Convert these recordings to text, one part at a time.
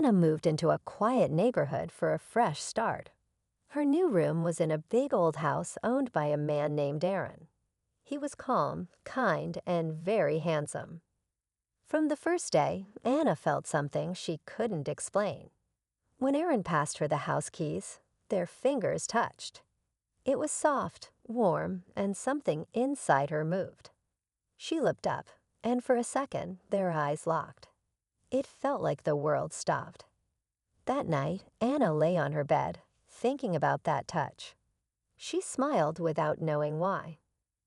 Anna moved into a quiet neighborhood for a fresh start. Her new room was in a big old house owned by a man named Aaron. He was calm, kind, and very handsome. From the first day, Anna felt something she couldn't explain. When Aaron passed her the house keys, their fingers touched. It was soft, warm, and something inside her moved. She looked up, and for a second, their eyes locked. It felt like the world stopped. That night, Anna lay on her bed, thinking about that touch. She smiled without knowing why.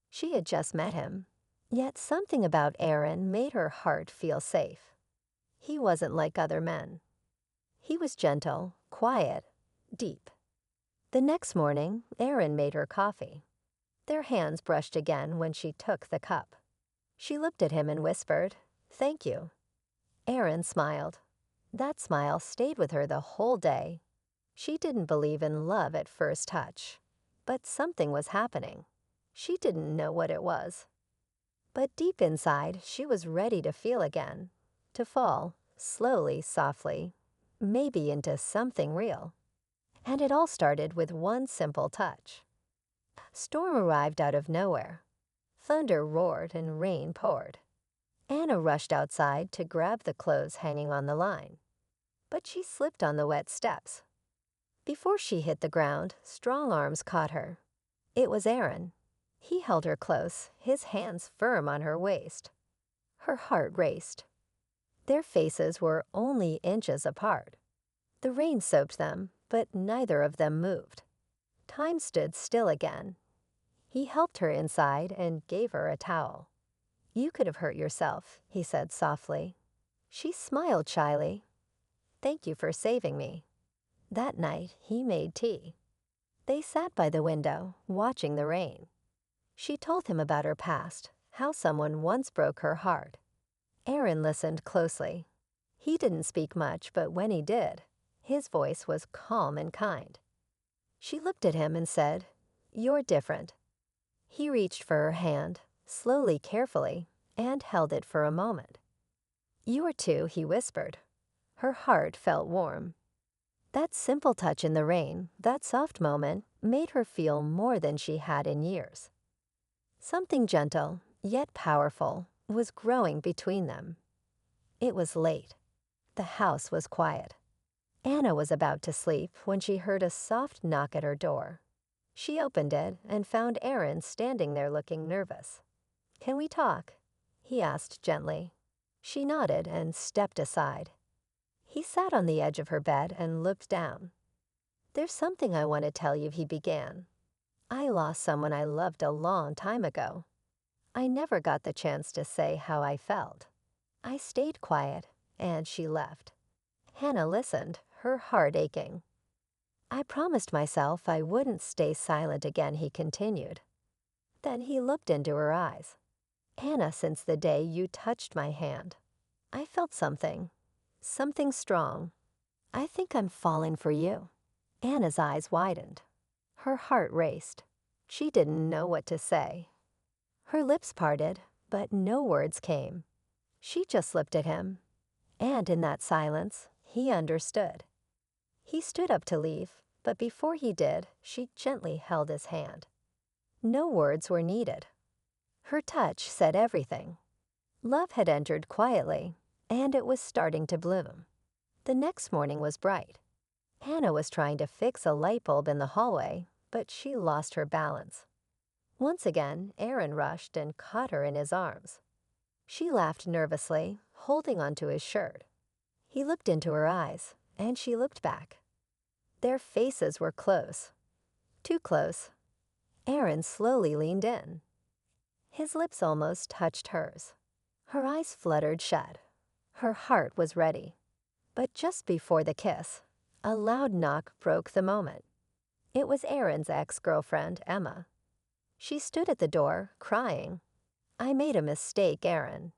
She had just met him, yet something about Aaron made her heart feel safe. He wasn't like other men. He was gentle, quiet, deep. The next morning, Aaron made her coffee. Their hands brushed again when she took the cup. She looked at him and whispered, "Thank you." Aaron smiled. That smile stayed with her the whole day. She didn't believe in love at first touch, but something was happening. She didn't know what it was. But deep inside, she was ready to feel again, to fall, slowly, softly, maybe into something real. And it all started with one simple touch. Storm arrived out of nowhere. Thunder roared and rain poured. Anna rushed outside to grab the clothes hanging on the line. But she slipped on the wet steps. Before she hit the ground, strong arms caught her. It was Aaron. He held her close, his hands firm on her waist. Her heart raced. Their faces were only inches apart. The rain soaked them, but neither of them moved. Time stood still again. He helped her inside and gave her a towel. "You could have hurt yourself," he said softly. She smiled shyly. "Thank you for saving me." That night, he made tea. They sat by the window, watching the rain. She told him about her past, how someone once broke her heart. Aaron listened closely. He didn't speak much, but when he did, his voice was calm and kind. She looked at him and said, "You're different." He reached for her hand, slowly, carefully, and held it for a moment. "You are too," he whispered. Her heart felt warm. That simple touch in the rain, that soft moment, made her feel more than she had in years. Something gentle, yet powerful, was growing between them. It was late. The house was quiet. Anna was about to sleep when she heard a soft knock at her door. She opened it and found Aaron standing there looking nervous. "Can we talk?" he asked gently. She nodded and stepped aside. He sat on the edge of her bed and looked down. "There's something I want to tell you," he began. "I lost someone I loved a long time ago. I never got the chance to say how I felt. I stayed quiet, and she left." Hannah listened, her heart aching. "I promised myself I wouldn't stay silent again," he continued. Then he looked into her eyes. "Anna, since the day you touched my hand, I felt something strong. I think I'm falling for you." Anna's eyes widened. Her heart raced. She didn't know what to say. Her lips parted, but no words came. She just looked at him, and in that silence, he understood. He stood up to leave, but before he did, she gently held his hand. No words were needed. Her touch said everything. Love had entered quietly, and it was starting to bloom. The next morning was bright. Hannah was trying to fix a light bulb in the hallway, but she lost her balance. Once again, Aaron rushed and caught her in his arms. She laughed nervously, holding onto his shirt. He looked into her eyes, and she looked back. Their faces were close. Too close. Aaron slowly leaned in. His lips almost touched hers. Her eyes fluttered shut. Her heart was ready. But just before the kiss, a loud knock broke the moment. It was Aaron's ex-girlfriend, Emma. She stood at the door, crying. "I made a mistake, Aaron.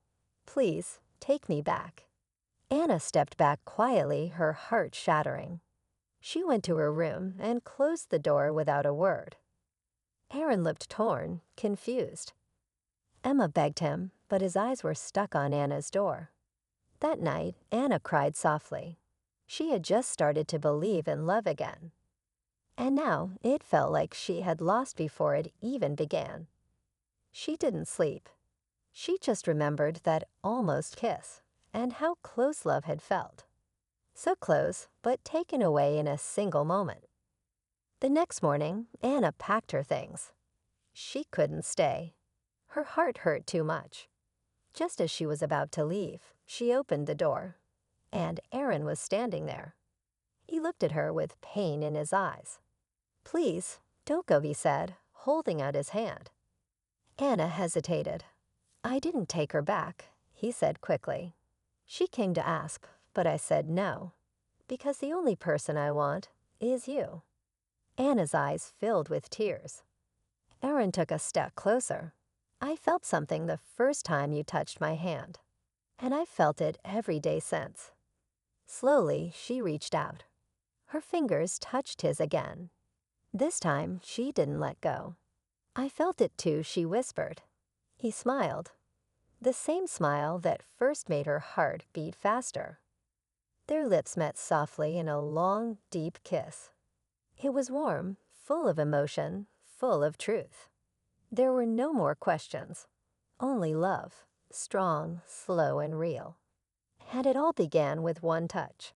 Please, take me back." Anna stepped back quietly, her heart shattering. She went to her room and closed the door without a word. Aaron looked torn, confused. Emma begged him, but his eyes were stuck on Anna's door. That night, Anna cried softly. She had just started to believe in love again. And now it felt like she had lost before it even began. She didn't sleep. She just remembered that almost kiss and how close love had felt. So close, but taken away in a single moment. The next morning, Anna packed her things. She couldn't stay. Her heart hurt too much. Just as she was about to leave, she opened the door, and Aaron was standing there. He looked at her with pain in his eyes. "Please, don't go," he said, holding out his hand. Anna hesitated. "I didn't take her back," he said quickly. "She came to ask, but I said no, because the only person I want is you." Anna's eyes filled with tears. Aaron took a step closer. "I felt something the first time you touched my hand, and I've felt it every day since." Slowly, she reached out. Her fingers touched his again. This time, she didn't let go. "I felt it too," she whispered. He smiled. The same smile that first made her heart beat faster. Their lips met softly in a long, deep kiss. It was warm, full of emotion, full of truth. There were no more questions, only love, strong, slow, and real. And it all began with one touch.